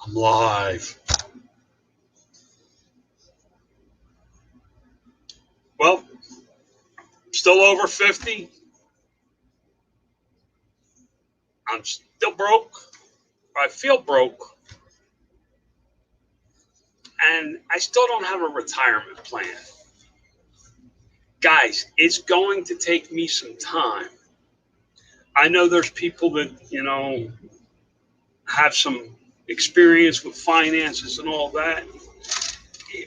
I'm live. Well, still over 50. I'm still broke. I feel broke. And I still don't have a retirement plan. Guys, it's going to take me some time. I know there's people that, have some experience with finances and all that.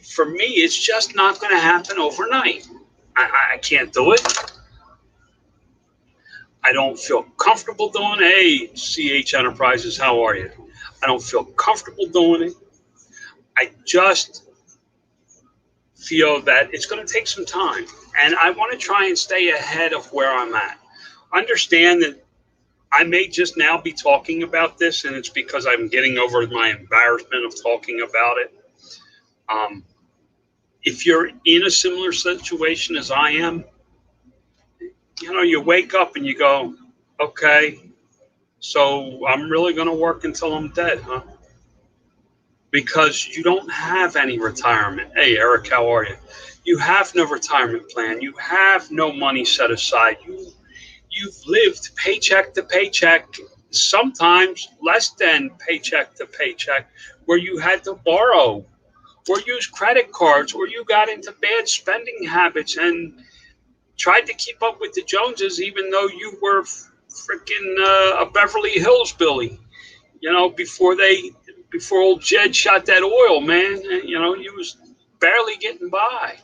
For me, it's just not going to happen overnight. I can't do it. I don't feel comfortable doing it. Hey, CH Enterprises, how are you? I don't feel comfortable doing it. I just feel that it's going to take some time. And I want to try and stay ahead of where I'm at. Understand that I may just now be talking about this, and it's because I'm getting over my embarrassment of talking about it. If you're in a similar situation as I am, you wake up and you go, okay, so I'm really going to work until I'm dead, huh? Because you don't have any retirement. Hey, Eric, how are you? You have no retirement plan. You have no money set aside. You've lived paycheck to paycheck, sometimes less than paycheck to paycheck, where you had to borrow or use credit cards, or you got into bad spending habits and tried to keep up with the Joneses, even though you were freaking a Beverly Hills Billy. Before old Jed shot that oil, man. You was barely getting by.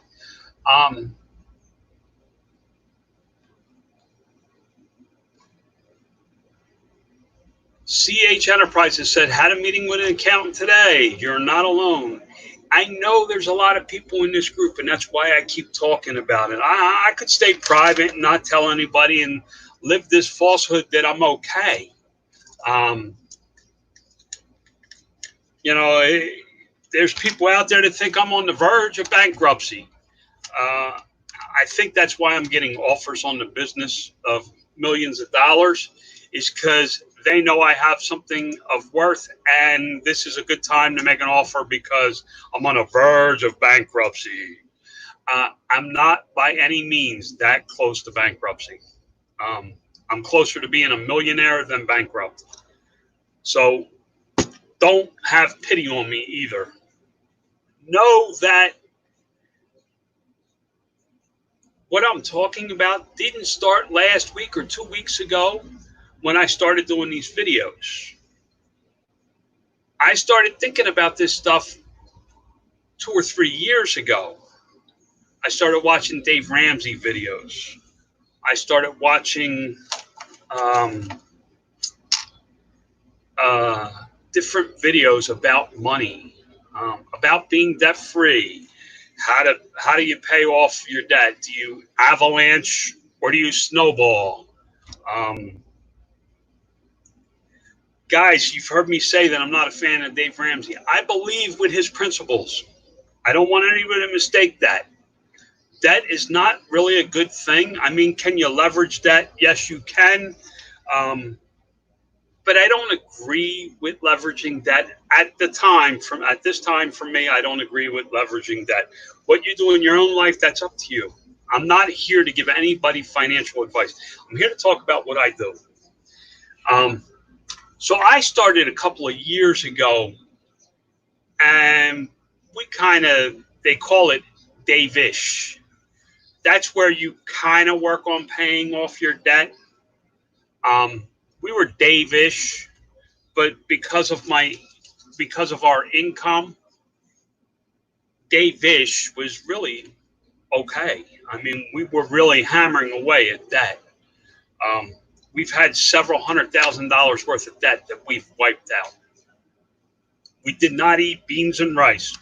CH Enterprises said, had a meeting with an accountant today. You're not alone. I know there's a lot of people in this group, and that's why I keep talking about it. I could stay private and not tell anybody and live this falsehood that I'm okay. There's people out there that think I'm on the verge of bankruptcy. I think that's why I'm getting offers on the business of millions of dollars, is because they know I have something of worth, and this is a good time to make an offer because I'm on the verge of bankruptcy. I'm not by any means that close to bankruptcy. I'm closer to being a millionaire than bankrupt. So don't have pity on me either. Know that what I'm talking about didn't start last week or 2 weeks ago when I started doing these videos. I started thinking about this stuff 2 or 3 years ago. I started watching Dave Ramsey videos. I started watching different videos about money, about being debt free. How do you pay off your debt? Do you avalanche or do you snowball? Guys, you've heard me say that I'm not a fan of Dave Ramsey. I believe with his principles. I don't want anybody to mistake that. Debt is not really a good thing. I mean, can you leverage debt? Yes, you can. But I don't agree with leveraging debt at this time for me. I don't agree with leveraging debt. What you do in your own life, that's up to you. I'm not here to give anybody financial advice. I'm here to talk about what I do. So I started a couple of years ago, and they call it Dave-ish. That's where you kind of work on paying off your debt. We were Dave-ish, but because of our income, Dave-ish was really okay. I mean, we were really hammering away at debt. We've had several $100,000 worth of debt that we've wiped out. We did not eat beans and rice.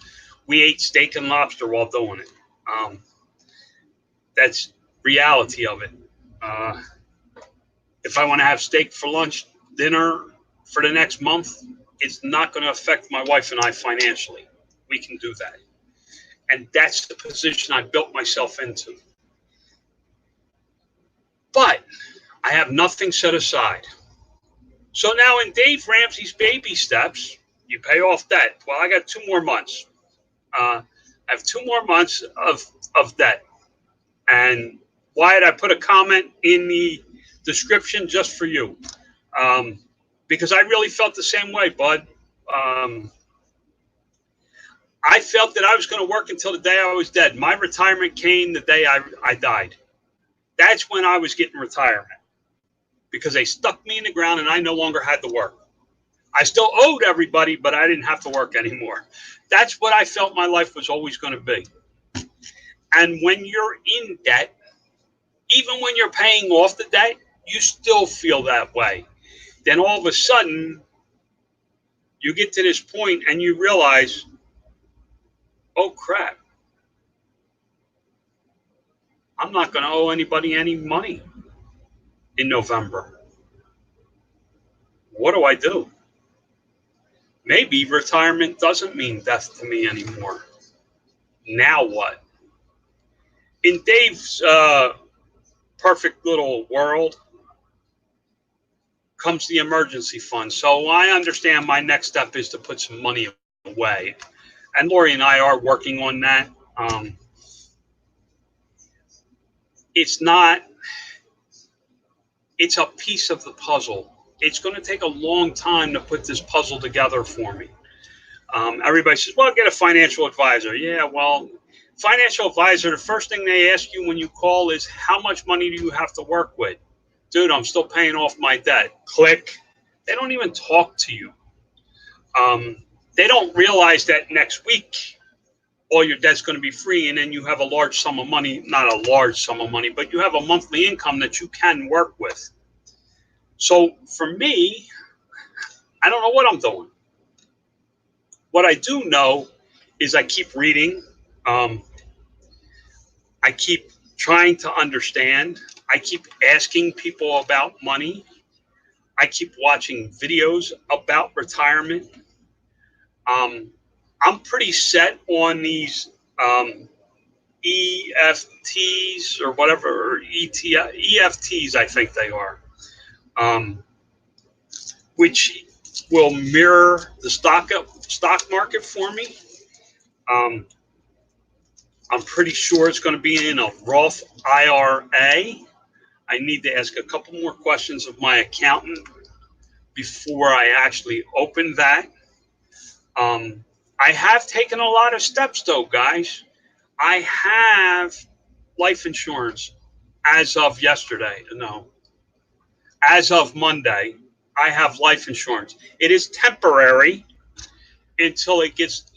We ate steak and lobster while doing it. That's reality of it. If I want to have steak for lunch, dinner for the next month, it's not going to affect my wife and I financially. We can do that. And that's the position I built myself into. But I have nothing set aside. So now in Dave Ramsey's baby steps, You pay off debt. Well, I got 2 more months. I have 2 more months of debt. And Wyatt, I put a comment in the description just for you, because I really felt the same way, bud. Um, I felt that I was going to work until the day I was dead. My retirement came the day I died. That's when I was getting retirement, because they stuck me in the ground and I no longer had to work. I still owed everybody, but I didn't have to work anymore. That's what I felt my life was always going to be. And when you're in debt, even when you're paying off the debt, you still feel that way. Then all of a sudden, you get to this point and you realize, oh crap, I'm not going to owe anybody any money in November. What do I do? Maybe retirement doesn't mean death to me anymore. Now what? In Dave's perfect little world comes the emergency fund. So I understand my next step is to put some money away. And Lori and I are working on that. It's a piece of the puzzle. It's going to take a long time to put this puzzle together for me. Everybody says, well, get a financial advisor. Yeah, well, financial advisor, the first thing they ask you when you call is, how much money do you have to work with? Dude, I'm still paying off my debt. Click. They don't even talk to you. They don't realize that next week all your debt's going to be free, and then you have a large sum of money, not a large sum of money, but you have a monthly income that you can work with. So for me, I don't know what I'm doing. What I do know is I keep reading. I keep trying to understand. I keep asking people about money. I keep watching videos about retirement. I'm pretty set on these EFTs or whatever, or EFTs, I think they are, which will mirror the stock market for me. I'm pretty sure it's going to be in a Roth IRA. I need to ask a couple more questions of my accountant before I actually open that. I have taken a lot of steps, though, guys. I have life insurance as of yesterday. No, as of Monday, I have life insurance. It is temporary until it gets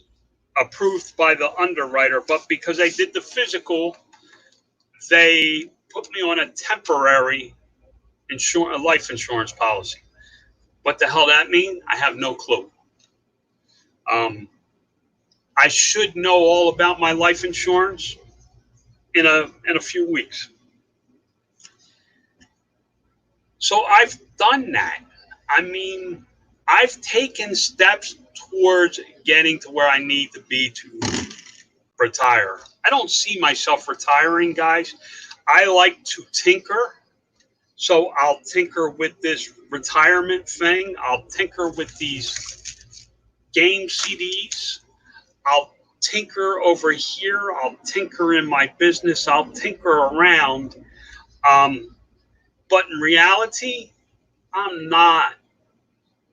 approved by the underwriter, but because I did the physical, they put me on a temporary life insurance policy. What the hell that mean? I have no clue. I should know all about my life insurance in a few weeks. So I've done that. I mean, I've taken steps towards getting to where I need to be to retire. I don't see myself retiring, guys. I like to tinker. So I'll tinker with this retirement thing. I'll tinker with these game CDs. I'll tinker over here. I'll tinker in my business. I'll tinker around. But in reality, I'm not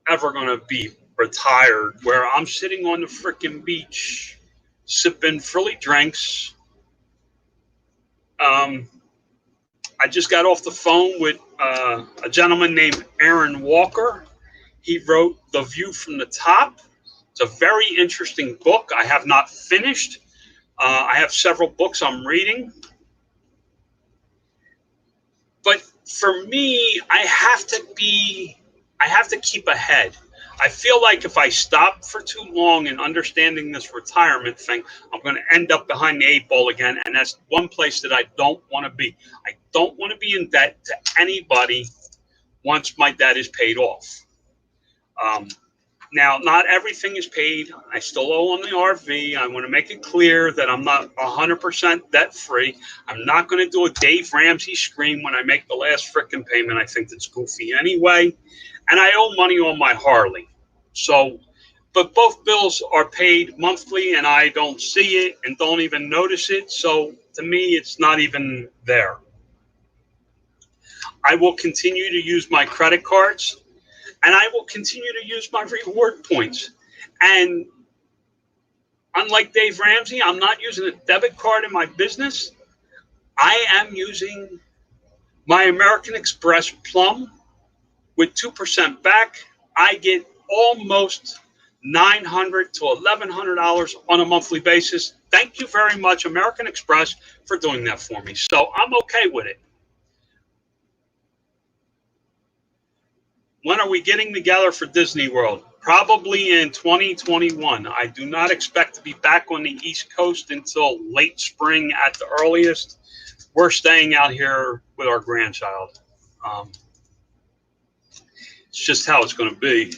ever going to be retired where I'm sitting on the freaking beach sipping frilly drinks. I just got off the phone with a gentleman named Aaron Walker. He wrote The View from the Top. It's a very interesting book. I have not finished. I have several books I'm reading. But for me, I have to keep ahead. I feel like if I stop for too long in understanding this retirement thing, I'm going to end up behind the 8 ball again. And that's one place that I don't want to be. I don't want to be in debt to anybody once my debt is paid off. Now, not everything is paid. I still owe on the RV. I want to make it clear that I'm not 100% debt free. I'm not going to do a Dave Ramsey scream when I make the last frickin' payment. I think that's goofy anyway. And I owe money on my Harley. So but both bills are paid monthly and I don't see it and don't even notice it. So to me, it's not even there. I will continue to use my credit cards and I will continue to use my reward points. And unlike Dave Ramsey, I'm not using a debit card in my business. I am using my American Express Plum with 2% back. I get almost $900 to $1,100 on a monthly basis. Thank you very much, American Express, for doing that for me. So I'm okay with it. When are we getting together for Disney World? Probably in 2021. I do not expect to be back on the East Coast until late spring at the earliest. We're staying out here with our grandchild. It's just how it's going to be.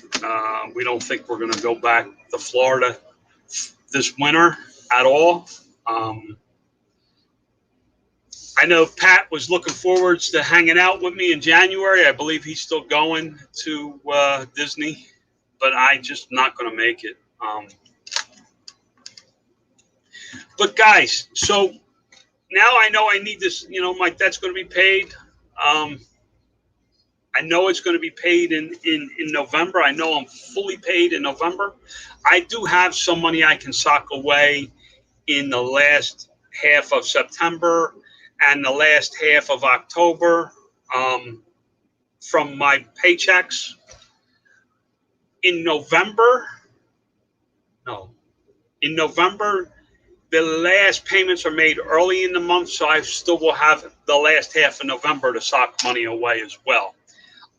We don't think we're going to go back to Florida this winter at all. I know Pat was looking forward to hanging out with me in January. I believe he's still going to Disney, but I just not going to make it. But guys, so now I know I need this, my debt's going to be paid. I know it's going to be paid in November. I know I'm fully paid in November. I do have some money I can sock away in the last half of September and the last half of October from my paychecks. In November, the last payments are made early in the month, so I still will have the last half of November to sock money away as well.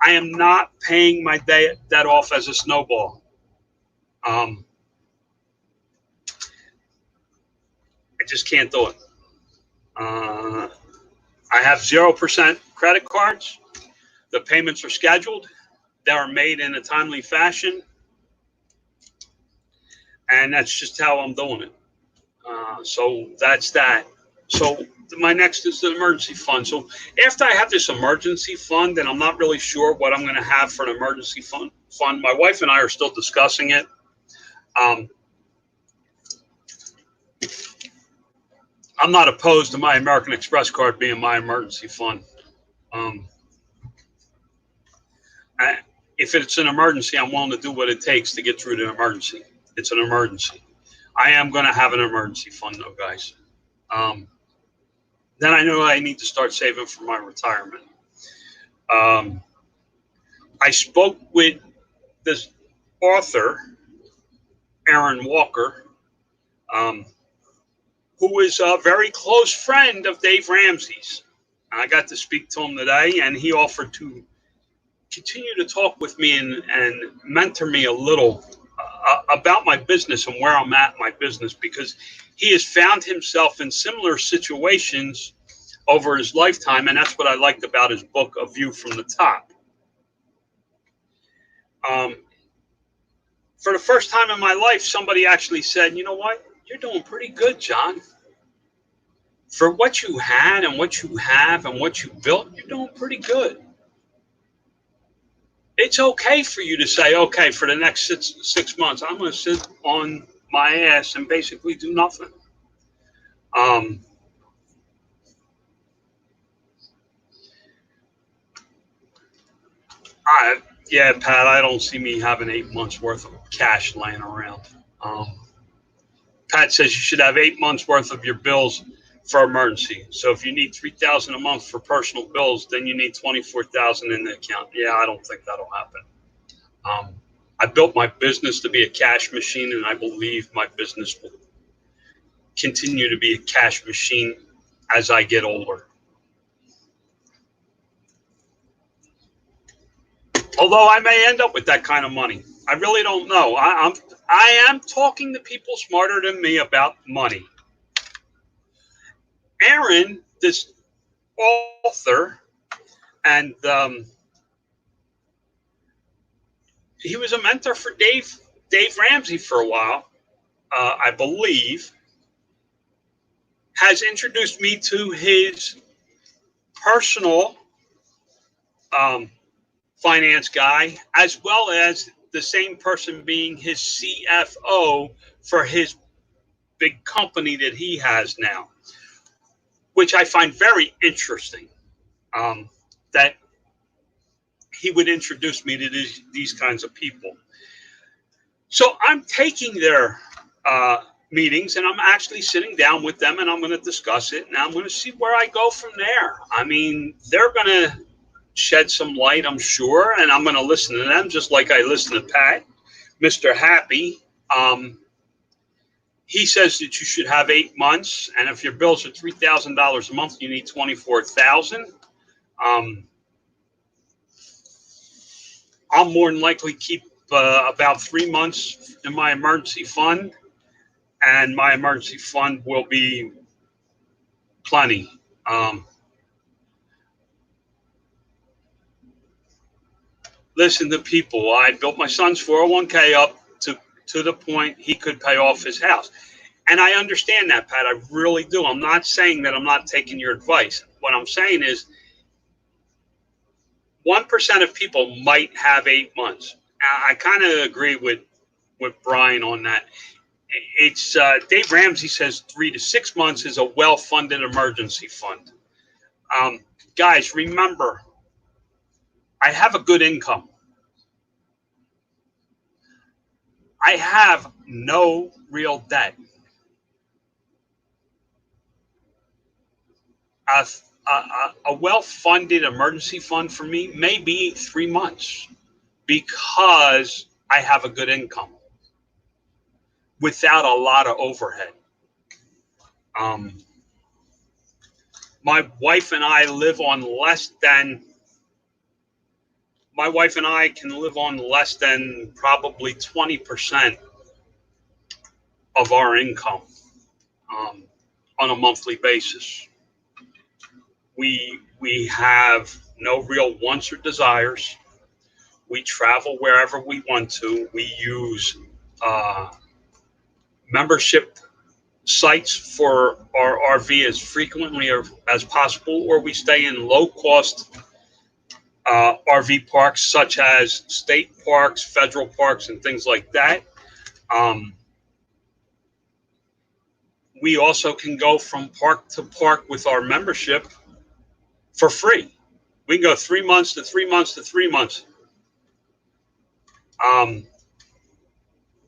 I am not paying my debt off as a snowball. I just can't do it. I have 0% credit cards. The payments are scheduled. They are made in a timely fashion. And that's just how I'm doing it. So that's that. So my next is the emergency fund. So after I have this emergency fund, and I'm not really sure what I'm going to have for an emergency fund. My wife and I are still discussing it. I'm not opposed to my American Express card being my emergency fund. If it's an emergency, I'm willing to do what it takes to get through the emergency. It's an emergency. I am going to have an emergency fund, though, guys. Then I know I need to start saving for my retirement. I spoke with this author, Aaron Walker, who is a very close friend of Dave Ramsey's. I got to speak to him today, and he offered to continue to talk with me and mentor me a little about my business and where I'm at in my business, because he has found himself in similar situations over his lifetime, and that's what I liked about his book, A View from the Top. For the first time in my life, somebody actually said, you know what? You're doing pretty good, John. For what you had and what you have and what you built, you're doing pretty good. It's okay for you to say, okay, for the next six months, I'm going to sit on my ass and basically do nothing. Yeah, Pat, I don't see me having 8 months worth of cash laying around. Pat says you should have 8 months worth of your bills for emergency. So if you need $3,000 a month for personal bills, then you need $24,000 in the account. Yeah, I don't think that'll happen. I built my business to be a cash machine, and I believe my business will continue to be a cash machine as I get older. Although I may end up with that kind of money. I really don't know. I am talking to people smarter than me about money. Aaron, this author, and he was a mentor for Dave Ramsey for a while, I believe, has introduced me to his personal finance guy, as well as the same person being his CFO for his big company that he has now, which I find very interesting. That he would introduce me to these kinds of people. So I'm taking their meetings and I'm actually sitting down with them and I'm going to discuss it and I'm going to see where I go from there. I mean, they're going to shed some light, I'm sure, and I'm going to listen to them just like I listen to Pat, Mr. Happy. He says that you should have 8 months, and if your bills are $3,000 a month, you need 24,000. I'll more than likely keep about 3 months in my emergency fund, and my emergency fund will be plenty. Listen to people. I built my son's 401k up to the point he could pay off his house. And I understand that, Pat. I really do. I'm not saying that I'm not taking your advice. What I'm saying is 1% of people might have 8 months. I kind of agree with Brian on that. It's Dave Ramsey says 3 to 6 months is a well-funded emergency fund. Guys, remember, I have a good income. I have no real debt. A well-funded emergency fund for me may be 3 months because I have a good income without a lot of overhead. My wife and I live on less than. My wife and I can live on less than probably 20% of our income on a monthly basis. We have no real wants or desires. We travel wherever we want to. We use membership sites for our RV as frequently as possible, or we stay in low-cost RV parks such as state parks, federal parks, and things like that. We also can go from park to park with our membership for free. We can go 3 months to 3 months to 3 months.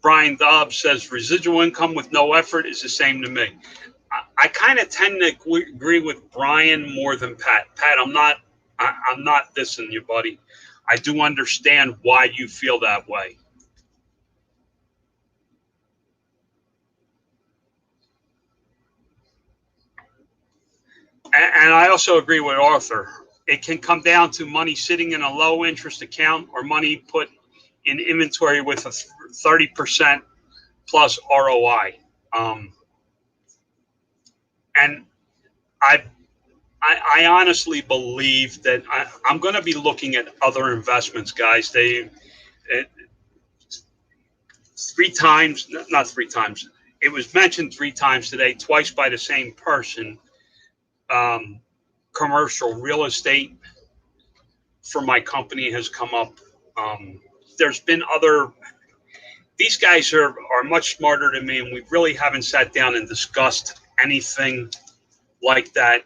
Brian Dobbs says residual income with no effort is the same to me. I kind of tend to agree with Brian more than Pat. Pat, I'm not dissing you, buddy. I do understand why you feel that way. And I also agree with Arthur. It can come down to money sitting in a low interest account or money put in inventory with a 30% plus ROI. And I honestly believe that I'm going to be looking at other investments, guys. Not 3 times. It was mentioned 3 times today, twice by the same person. Commercial real estate for my company has come up. There's been other. These guys are much smarter than me, and we really haven't sat down and discussed anything like that.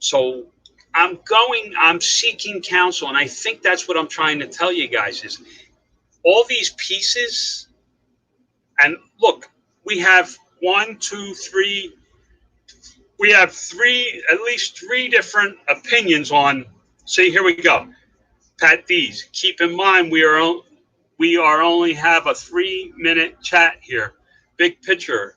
So I'm seeking counsel, and I think that's what I'm trying to tell you guys is all these pieces. And look, we have 1, 2, 3. We have at least three different opinions on. See, here we go. Pat Dees, keep in mind we are only have a 3-minute chat here. Big picture.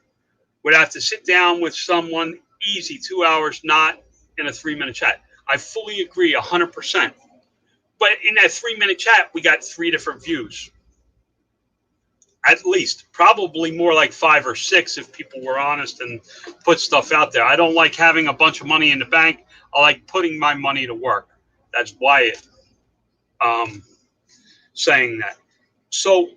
Would have to sit down with someone easy 2 hours, not in a 3-minute chat. I fully agree 100%. But in that 3-minute chat, we got 3 different views. At least, probably more like 5 or 6 if people were honest and put stuff out there. I don't like having a bunch of money in the bank. I like putting my money to work. That's Wyatt saying that. So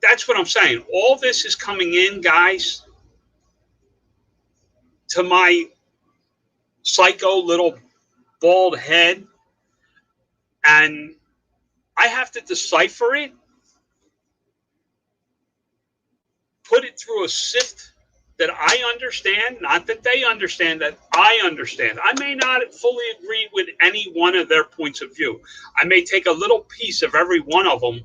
that's what I'm saying. All this is coming in, guys, to my psycho little bald head. And I have to decipher it, put it through a sift that I understand, not that they understand, that I understand. I may not fully agree with any one of their points of view. I may take a little piece of every one of them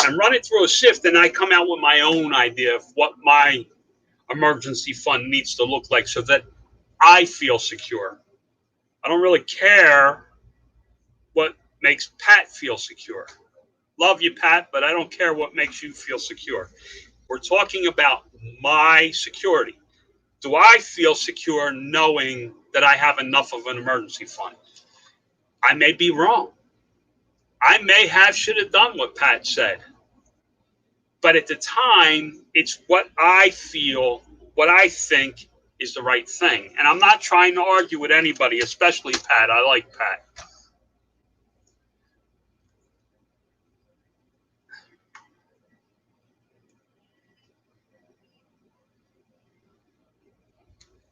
and run it through a sift, and I come out with my own idea of what my emergency fund needs to look like so that I feel secure. I don't really care what makes Pat feel secure. Love you, Pat, but I don't care what makes you feel secure. We're talking about my security. Do I feel secure knowing that I have enough of an emergency fund? I may be wrong. I may have should have done what Pat said. But at the time, it's what I feel, what I think is the right thing. And I'm not trying to argue with anybody, especially Pat. I like Pat.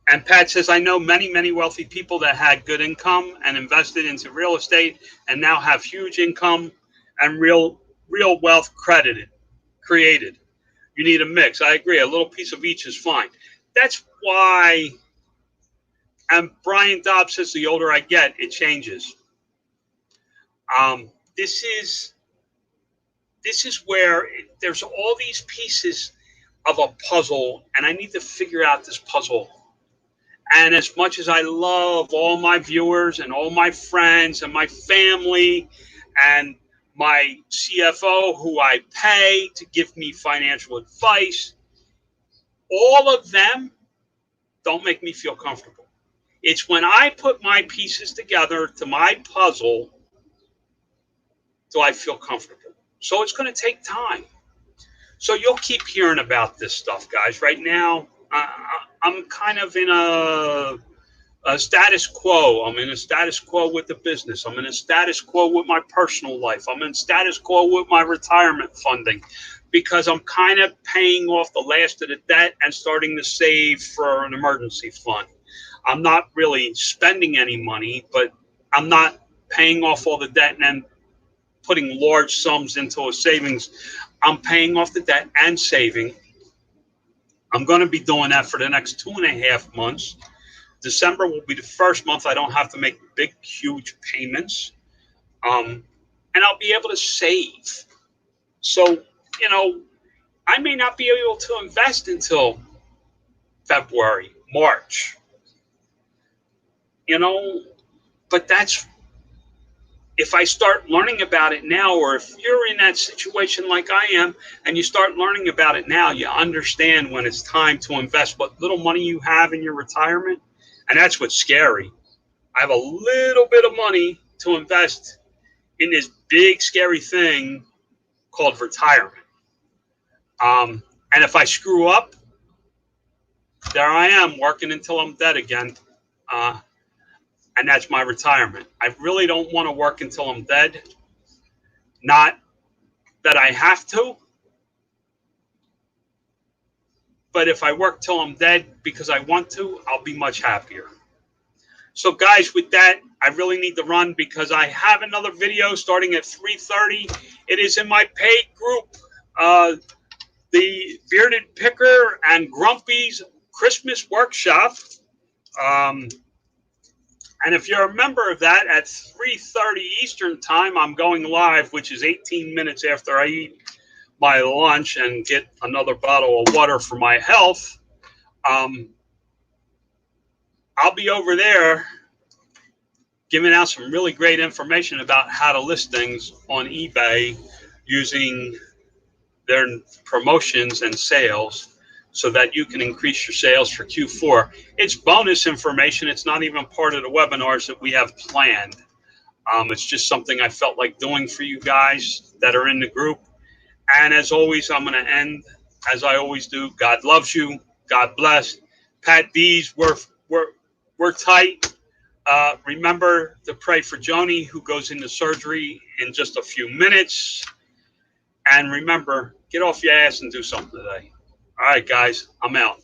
And Pat says, I know many, many wealthy people that had good income and invested into real estate and now have huge income and real wealth created. You need a mix. I agree. A little piece of each is fine. That's why, and Brian Dobbs says, the older I get, it changes. This is where there's all these pieces of a puzzle, and I need to figure out this puzzle. And as much as I love all my viewers and all my friends and my family and my CFO who I pay to give me financial advice, all of them don't make me feel comfortable. It's when I put my pieces together to my puzzle do I feel comfortable. So it's going to take time. So you'll keep hearing about this stuff, guys. Right now, I'm kind of in a status quo. I'm in a status quo with the business. I'm in a status quo with my personal life. I'm in status quo with my retirement funding because I'm kind of paying off the last of the debt and starting to save for an emergency fund. I'm not really spending any money, but I'm not paying off all the debt and then putting large sums into a savings. I'm paying off the debt and saving. I'm going to be doing that for the next 2.5 months. December will be the first month I don't have to make big, huge payments. And I'll be able to save. So, I may not be able to invest until February, March. But that's, if I start learning about it now, or if you're in that situation like I am, and you start learning about it now, you understand when it's time to invest what little money you have in your retirement. And that's what's scary. I have a little bit of money to invest in this big, scary thing called retirement. And if I screw up, there I am working until I'm dead again. And that's my retirement. I really don't want to work until I'm dead. Not that I have to, but if I work till I'm dead because I want to, I'll be much happier. So guys, with that, I really need to run because I have another video starting at 3:30. It is in my paid group, the Bearded Picker and Grumpy's Christmas Workshop. And if you're a member of that, at 3:30 Eastern time, I'm going live, which is 18 minutes after I eat my lunch and get another bottle of water for my health. I'll be over there giving out some really great information about how to list things on eBay using their promotions and sales so that you can increase your sales for Q4. It's bonus information. It's not even part of the webinars that we have planned. It's just something I felt like doing for you guys that are in the group. And as always, I'm going to end as I always do. God loves you. God bless. Pat D's, we're tight. Remember to pray for Joni, who goes into surgery in just a few minutes. And remember, get off your ass and do something today. All right, guys, I'm out.